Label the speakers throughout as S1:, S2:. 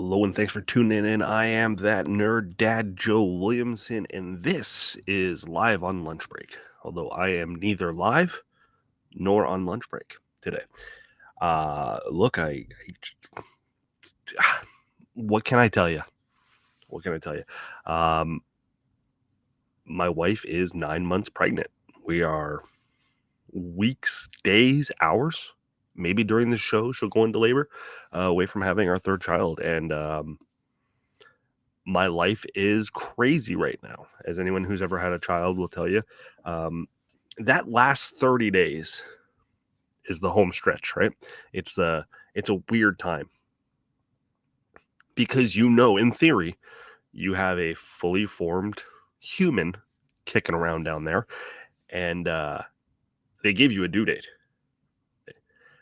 S1: Hello and thanks for tuning in. I am that nerd dad, Joe Williamson, and this is live on lunch break. Although I am neither live nor on lunch break today. Look, what can I tell you? What can I tell you? My wife is 9 months pregnant. We are weeks, days, hours, maybe during the show she'll go into labor, away from having our third child, and my life is crazy right now. As anyone who's ever had a child will tell you, that last 30 days is the home stretch, right? It's a weird time because in theory, you have a fully formed human kicking around down there, and they give you a due date.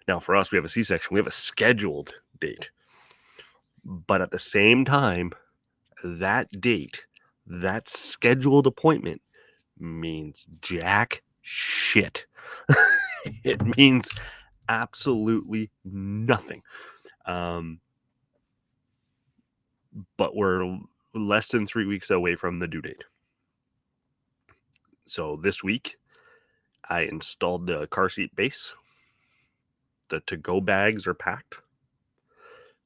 S1: Now, for us, we have a C-section. We have a scheduled date, but at the same time, that date, that scheduled appointment means jack shit. It means absolutely nothing. But we're less than 3 weeks away from the due date. So this week, I installed the car seat base. The to-go bags are packed.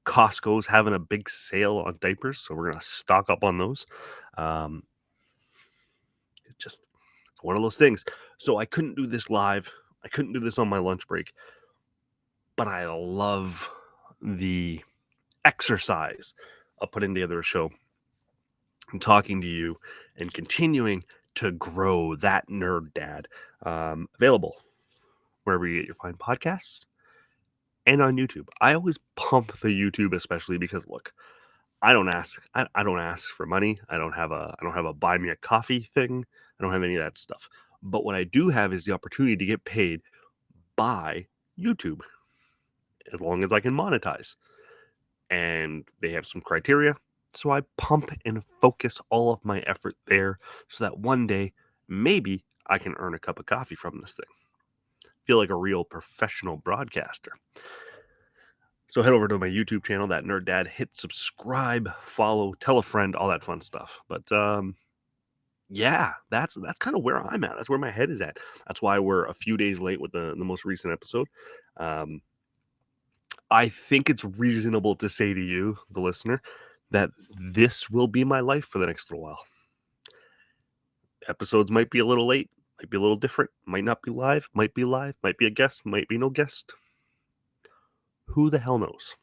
S1: Costco's having a big sale on diapers, so we're going to stock up on those. It's one of those things. So I couldn't do this live. I couldn't do this on my lunch break. But I love the exercise of putting together a show and talking to you and continuing to grow that nerd dad. Available wherever you get your fine podcasts and on YouTube. I always pump the YouTube, especially because look, I don't ask for money. I don't have a buy me a coffee thing. I don't have any of that stuff. But what I do have is the opportunity to get paid by YouTube as long as I can monetize. And they have some criteria. So I pump and focus all of my effort there so that one day, maybe I can earn a cup of coffee from this thing. Feel like a real professional broadcaster. So head over to my YouTube channel, That Nerd Dad, hit subscribe, follow, tell a friend, all that fun stuff. But yeah, that's kind of where I'm at. That's where my head is at. That's why we're a few days late with the most recent episode. I think it's reasonable to say to you, the listener, that this will be my life for the next little while. Episodes might be a little late, might be a little different, might not be live, might be a guest, might be no guest. Who the hell knows?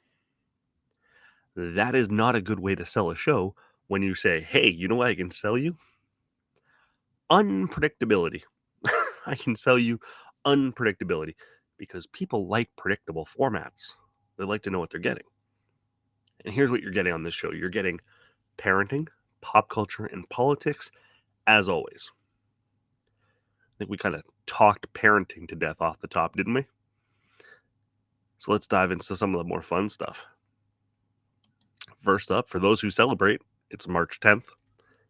S1: That is not a good way to sell a show when you say, hey, you know what I can sell you? Unpredictability. I can sell you unpredictability because people like predictable formats. They like to know what they're getting. And here's what you're getting on this show. You're getting parenting, pop culture, and politics, as always. I think we kind of talked parenting to death off the top, didn't we? So let's dive into some of the more fun stuff. First up, for those who celebrate, it's March 10th.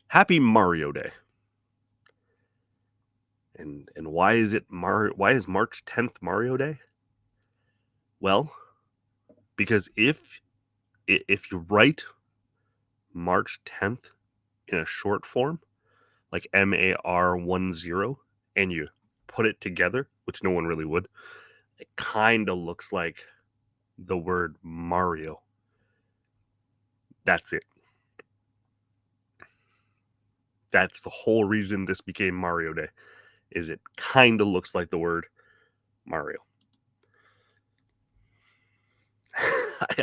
S1: Happy Mario Day. And why is March 10th Mario Day? Well, because if you write March 10th in a short form, like MAR10, and you put it together, which no one really would, it kind of looks like the word Mario. That's it. That's the whole reason this became Mario Day, is it kind of looks like the word Mario.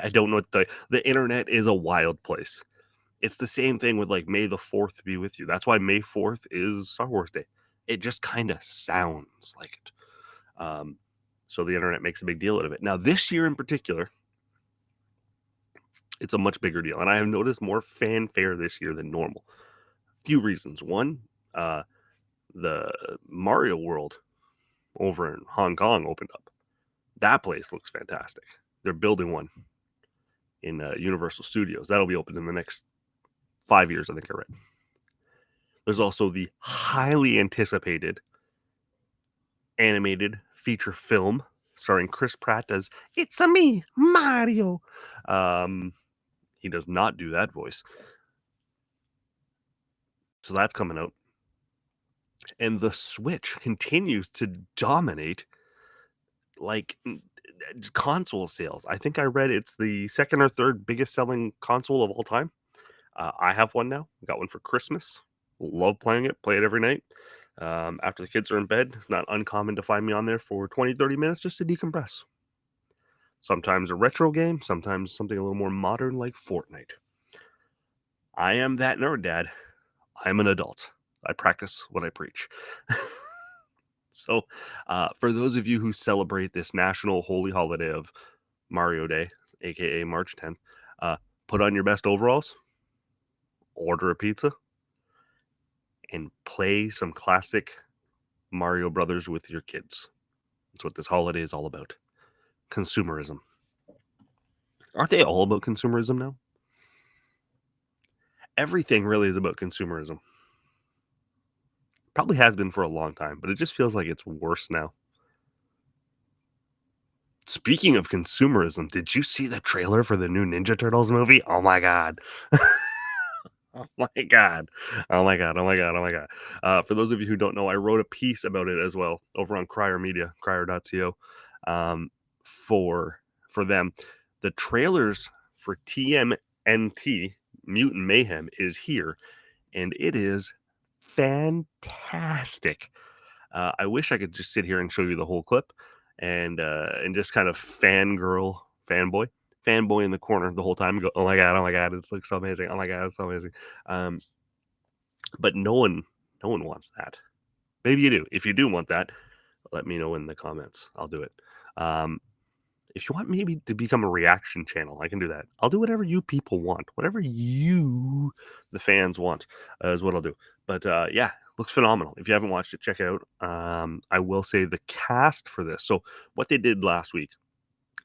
S1: I don't know what the internet is a wild place. It's the same thing with like May the 4th be with you. That's why May 4th is Star Wars Day. It just kind of sounds like it. So the internet makes a big deal out of it. Now, this year in particular, it's a much bigger deal. And I have noticed more fanfare this year than normal. Few reasons. One, the Mario World over in Hong Kong opened up. That place looks fantastic. They're building one in Universal Studios. That'll be open in the next 5 years, I think I read. There's also the highly anticipated animated feature film starring Chris Pratt as It's-a-me, Mario. He does not do that voice. So that's coming out. And the Switch continues to dominate like console sales. I think I read it's the second or third biggest selling console of all time. I have one now. Got one for Christmas. Love playing it. Play it every night. After the kids are in bed, it's not uncommon to find me on there for 20, 30 minutes just to decompress. Sometimes a retro game, sometimes something a little more modern like Fortnite. I am that nerd, Dad. I'm an adult. I practice what I preach. So, for those of you who celebrate this national holy holiday of Mario Day, aka March 10th, put on your best overalls, order a pizza, and play some classic Mario Brothers with your kids. That's what this holiday is all about. Consumerism. Aren't they all about consumerism now? Everything really is about consumerism. Probably has been for a long time, but it just feels like it's worse now. Speaking of consumerism, did you see the trailer for the new Ninja Turtles movie? Oh my god. Oh my god. Oh my god. Oh my god. Oh my god. For those of you who don't know, I wrote a piece about it as well over on Crier Media, crier.co, um, for them. The trailers for TMNT, Mutant Mayhem, is here, and it is fantastic. I wish I could just sit here and show you the whole clip and just kind of fanboy in the corner the whole time and go, oh my god, it looks so amazing. Oh my god, it's so amazing. Um, but no one wants that. Maybe you do. If you do want that, let me know in the comments. I'll do it. Um, if you want maybe to become a reaction channel, I can do that. I'll do whatever you people want. Whatever you, the fans, want is what I'll do. But yeah, looks phenomenal. If you haven't watched it, check it out. I will say the cast for this. So what they did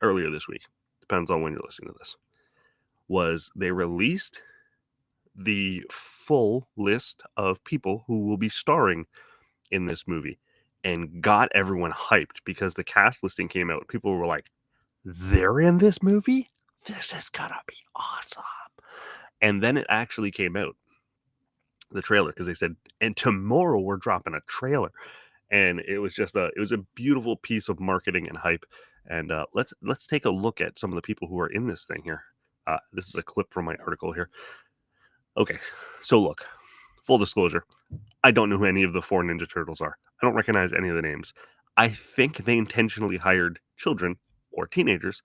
S1: earlier this week, depends on when you're listening to this, was they released the full list of people who will be starring in this movie and got everyone hyped because the cast listing came out. People were like, they're in this movie? This is gonna be awesome. And then it actually came out, the trailer, because they said, and tomorrow we're dropping a trailer. And it was just it was a beautiful piece of marketing and hype. And let's take a look at some of the people who are in this thing here. This is a clip from my article here. Okay, so look, full disclosure, I don't know who any of the 4 Ninja Turtles are. I don't recognize any of the names. I think they intentionally hired children or teenagers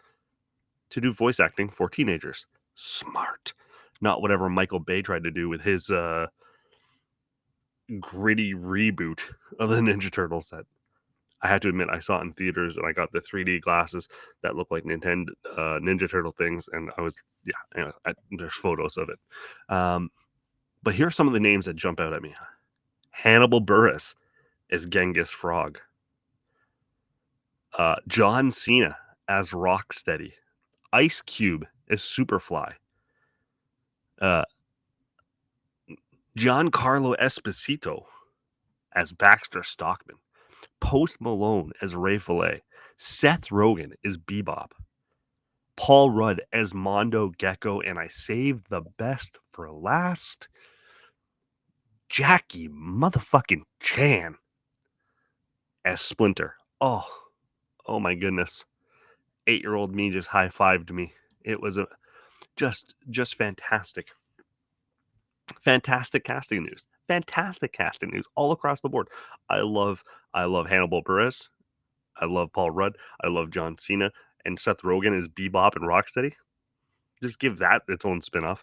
S1: to do voice acting for teenagers. Smart. Not whatever Michael Bay tried to do with his gritty reboot of the Ninja Turtles that I have to admit I saw it in theaters and I got the 3D glasses that look like Nintendo Ninja Turtle things, and I was anyways, there's photos of it. But here are some of the names that jump out at me. Hannibal Buress as Genghis Frog. John Cena as Rocksteady. Ice Cube as Superfly. Giancarlo Esposito as Baxter Stockman. Post Malone as Ray Fillet. Seth Rogen as Bebop. Paul Rudd as Mondo Gecko, and I saved the best for last. Jackie motherfucking Chan as Splinter. Oh my goodness. 8-year-old me just high-fived me. It was just fantastic. Fantastic casting news. Fantastic casting news all across the board. I love Hannibal Buress. I love Paul Rudd. I love John Cena. And Seth Rogen is Bebop and Rocksteady. Just give that its own spinoff.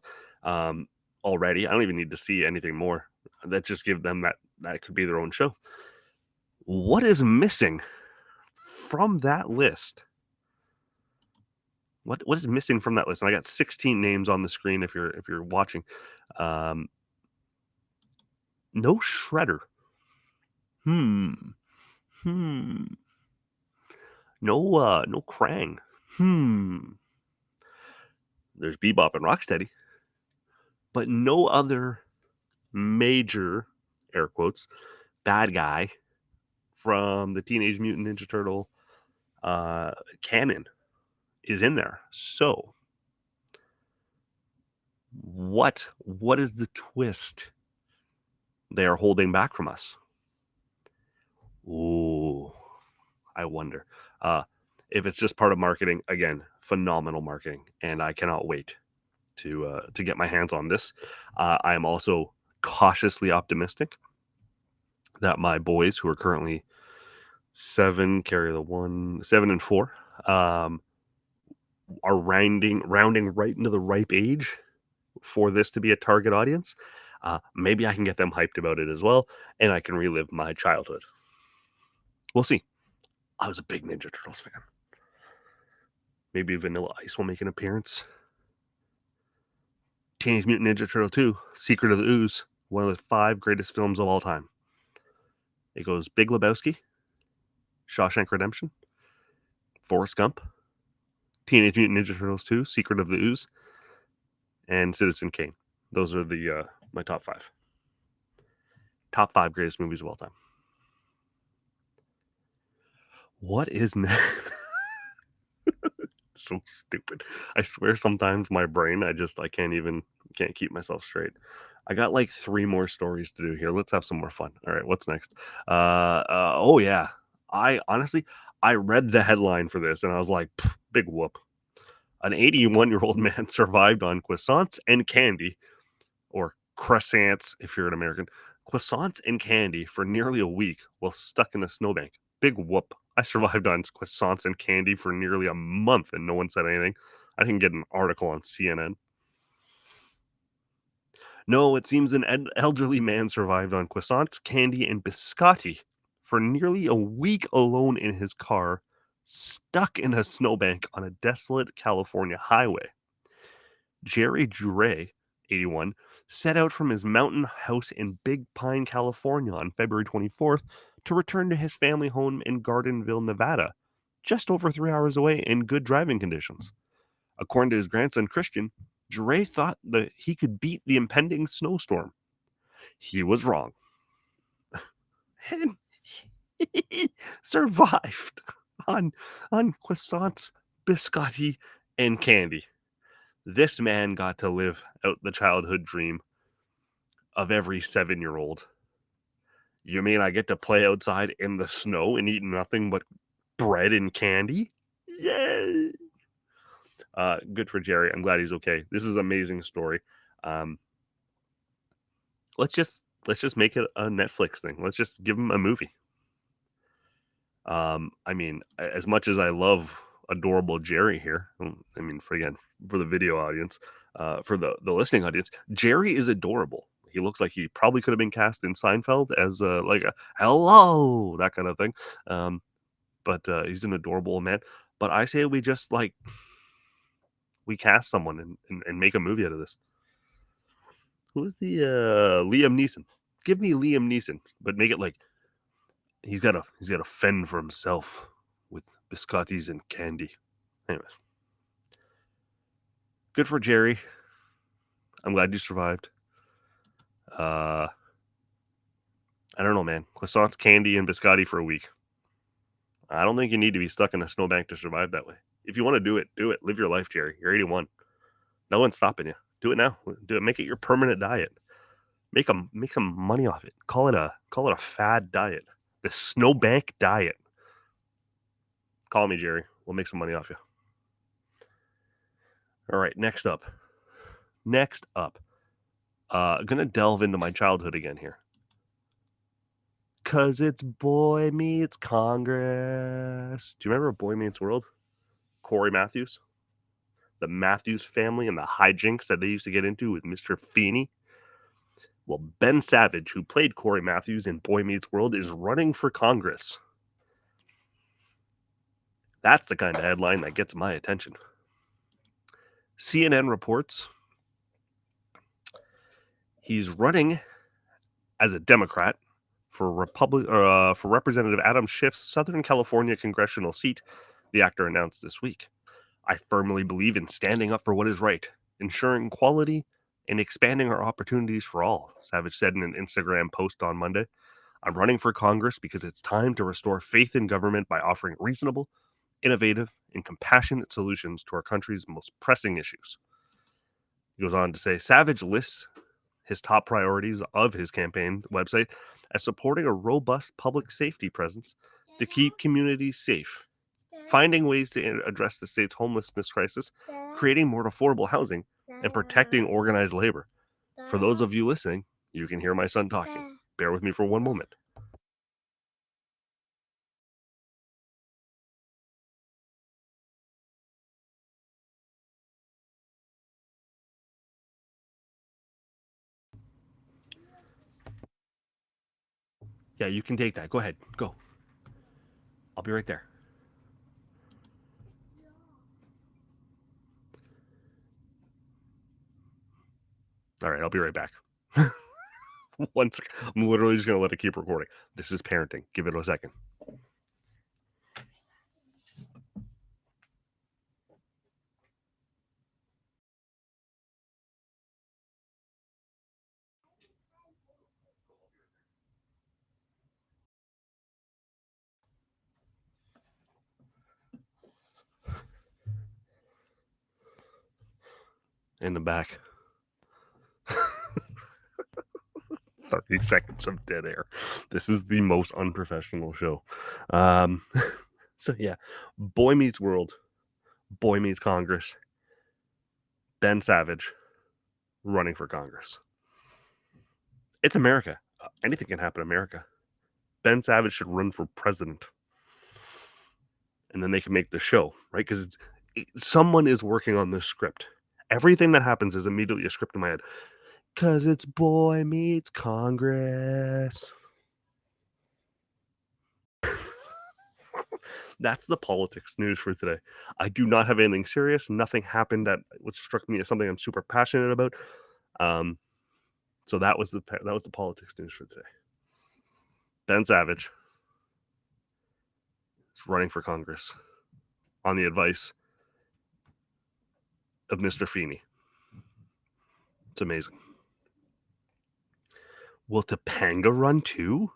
S1: Already, I don't even need to see anything more. That just give them that could be their own show. What is missing from that list? What is missing from that list? And I got 16 names on the screen if you're watching. No Shredder. Hmm. No Krang. There's Bebop and Rocksteady, but no other major, air quotes, bad guy from the Teenage Mutant Ninja Turtle canon is in there. So What is the twist they are holding back from us? Ooh, I wonder. Uh, if it's just part of marketing, again, phenomenal marketing, and I cannot wait to get my hands on this. I am also cautiously optimistic that my boys, who are currently 7 and 4, um, are rounding right into the ripe age for this to be a target audience. Maybe I can get them hyped about it as well, and I can relive my childhood. We'll see. I was a big Ninja Turtles fan. Maybe Vanilla Ice will make an appearance. Teenage Mutant Ninja Turtle 2, Secret of the Ooze, one of the 5 greatest films of all time. It goes Big Lebowski, Shawshank Redemption, Forrest Gump, Teenage Mutant Ninja Turtles 2, Secret of the Ooze, and Citizen Kane. Those are the my top 5. Top 5 greatest movies of all time. What is next? So stupid. I swear sometimes my brain, I can't keep myself straight. I got like 3 more stories to do here. Let's have some more fun. All right, what's next? Oh yeah. I honestly I read the headline for this and I was like, big whoop. An 81-year-old man survived on croissants and candy, or croissants if you're an American, croissants and candy for nearly a week while stuck in a snowbank. Big whoop. I survived on croissants and candy for nearly a month and no one said anything. I didn't get an article on CNN. No, it seems an elderly man survived on croissants, candy, and biscotti for nearly a week alone in his car, stuck in a snowbank on a desolate California highway. Jerry Jure, 81, set out from his mountain house in Big Pine, California on February 24th to return to his family home in Gardenville, Nevada, just over 3 hours away in good driving conditions. According to his grandson Christian, Jure thought that he could beat the impending snowstorm. He was wrong. And he survived on, on croissants, biscotti, and candy. This man got to live out the childhood dream of every 7-year-old. You mean I get to play outside in the snow and eat nothing but bread and candy? Yay! Good for Jerry. I'm glad he's okay. This is an amazing story. Um, let's just make it a Netflix thing. Let's just give him a movie. I mean, as much as I love adorable Jerry here, I mean, for the video audience, for the listening audience, Jerry is adorable. He looks like he probably could have been cast in Seinfeld as like a hello, that kind of thing. But he's an adorable man. But I say we just like we cast someone and make a movie out of this. Who's the Liam Neeson? Give me Liam Neeson, but make it like he's got to fend for himself with biscottis and candy. Anyways, good for Jerry. I'm glad you survived. I don't know, man. Croissants, candy, and biscotti for a week. I don't think you need to be stuck in a snowbank to survive that way. If you want to do it, do it. Live your life, Jerry. You're 81. No one's stopping you. Do it now. Do it. Make it your permanent diet. Make some money off it. Call it a fad diet. The snowbank diet. Call me, Jerry. We'll make some money off you. All right, next up. Gonna delve into my childhood again here. Cause it's Boy Meets Congress. Do you remember Boy Meets World? Corey Matthews? The Matthews family and the hijinks that they used to get into with Mr. Feeney? Well, Ben Savage, who played Corey Matthews in Boy Meets World, is running for Congress. That's the kind of headline that gets my attention. CNN reports he's running as a Democrat for Representative Adam Schiff's Southern California congressional seat, the actor announced this week. I firmly believe in standing up for what is right, ensuring equality, and expanding our opportunities for all, Savage said in an Instagram post on Monday. I'm running for Congress because it's time to restore faith in government by offering reasonable, innovative, and compassionate solutions to our country's most pressing issues. He goes on to say, Savage lists his top priorities of his campaign website as supporting a robust public safety presence to keep communities safe, finding ways to address the state's homelessness crisis, creating more affordable housing, and protecting organized labor. For those of you listening, you can hear my son talking. Bear with me for one moment. Yeah, you can take that. Go ahead. Go. I'll be right there. All right, I'll be right back. Once I'm literally just going to let it keep recording. This is parenting. Give it a second. In the back. 30 seconds of dead air. This is the most unprofessional show. So yeah, Boy Meets World, Boy Meets Congress, Ben Savage running for Congress. It's America. Anything can happen in America. Ben Savage should run for president. And then they can make the show, right? Because someone is working on this script. Everything that happens is immediately a script in my head. Because it's Boy Meets Congress. That's the politics news for today. I do not have anything serious. Nothing happened that which struck me as something I'm super passionate about. So that was the politics news for today. Ben Savage is running for Congress on the advice of Mr. Feeney. It's amazing. Will Topanga run too?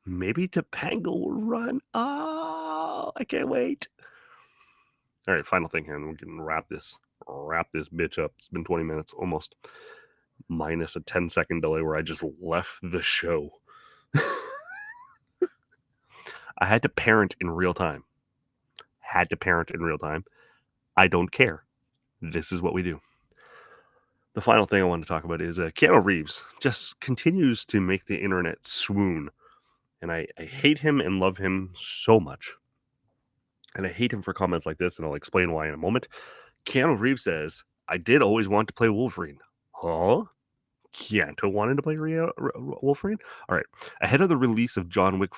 S1: Maybe Topanga will run. Oh, I can't wait. All right, final thing here, and we're going to wrap this bitch up. It's been 20 minutes almost, minus a 10-second delay where I just left the show. I had to parent in real time. I don't care. This is what we do. The final thing I want to talk about is Keanu Reeves just continues to make the internet swoon. And I hate him and love him so much. And I hate him for comments like this, and I'll explain why in a moment. Keanu Reeves says, I did always want to play Wolverine. Huh? Keanu wanted to play Wolverine? All right. Ahead of the release of John Wick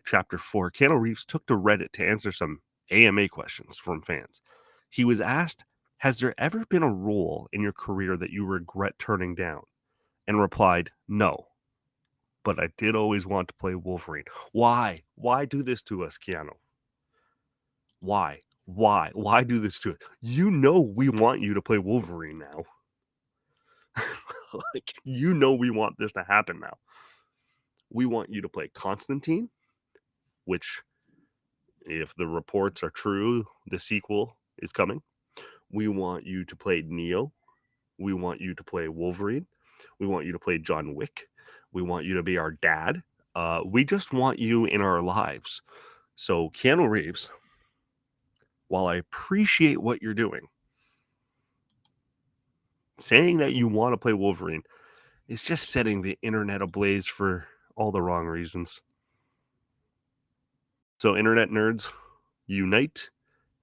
S1: Chapter 4, Keanu Reeves took to Reddit to answer some AMA questions from fans. He was asked, has there ever been a role in your career that you regret turning down? And replied, no. But I did always want to play Wolverine. Why? Why do this to us, Keanu? Why? Why do this to it? You know we want you to play Wolverine now. Like, you know we want this to happen now. We want you to play Constantine, which, if the reports are true, the sequel is coming. We want you to play Neo. We want you to play Wolverine. We want you to play John Wick. We want you to be our dad. We just want you in our lives. So, Keanu Reeves, while I appreciate what you're doing, saying that you want to play Wolverine is just setting the internet ablaze for all the wrong reasons. So, internet nerds, unite,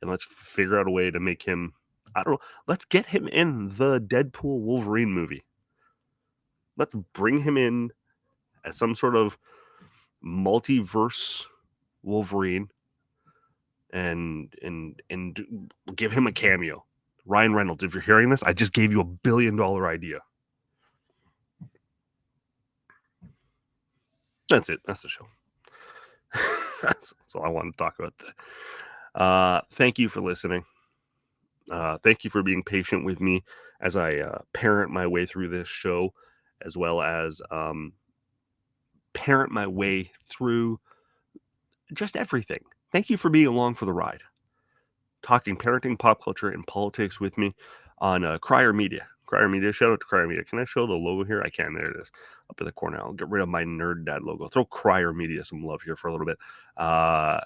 S1: and let's figure out a way to make him, I don't know, let's get him in the Deadpool Wolverine movie. Let's bring him in as some sort of multiverse Wolverine and give him a cameo. Ryan Reynolds, if you're hearing this, I just gave you $1 billion idea. That's it. That's the show. That's all I wanted to talk about today. Thank you for listening. Thank you for being patient with me as I parent my way through this show, as well as parent my way through just everything. Thank you for being along for the ride. talking parenting, pop culture, and politics with me on Crier Media. Crier Media, shout out to Crier Media. Can I show the logo here? I can. There it is, up in the corner. I'll get rid of my nerd dad logo. Throw Crier Media some love here for a little bit. I'm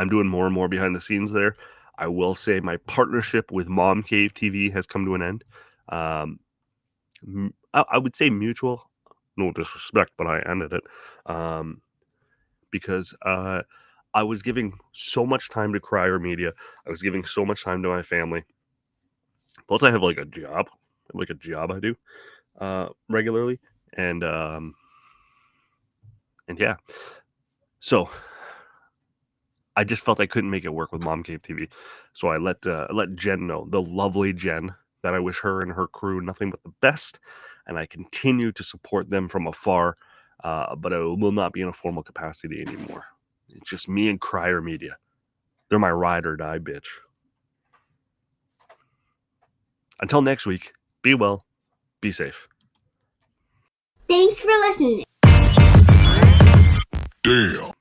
S1: doing more and more behind the scenes there. I will say my partnership with Mom Cave TV has come to an end. I would say mutual. No disrespect, but I ended it because I was giving so much time to Crier Media. I was giving so much time to my family. Plus, I have like a job I do regularly, and yeah. So I just felt I couldn't make it work with Mom Cave TV. So I let Jen know, the lovely Jen, that I wish her and her crew nothing but the best, and I continue to support them from afar, but I will not be in a formal capacity anymore. It's just me and Crier Media. They're my ride or die, bitch. Until next week, be well, be safe.
S2: Thanks for listening.
S3: Damn.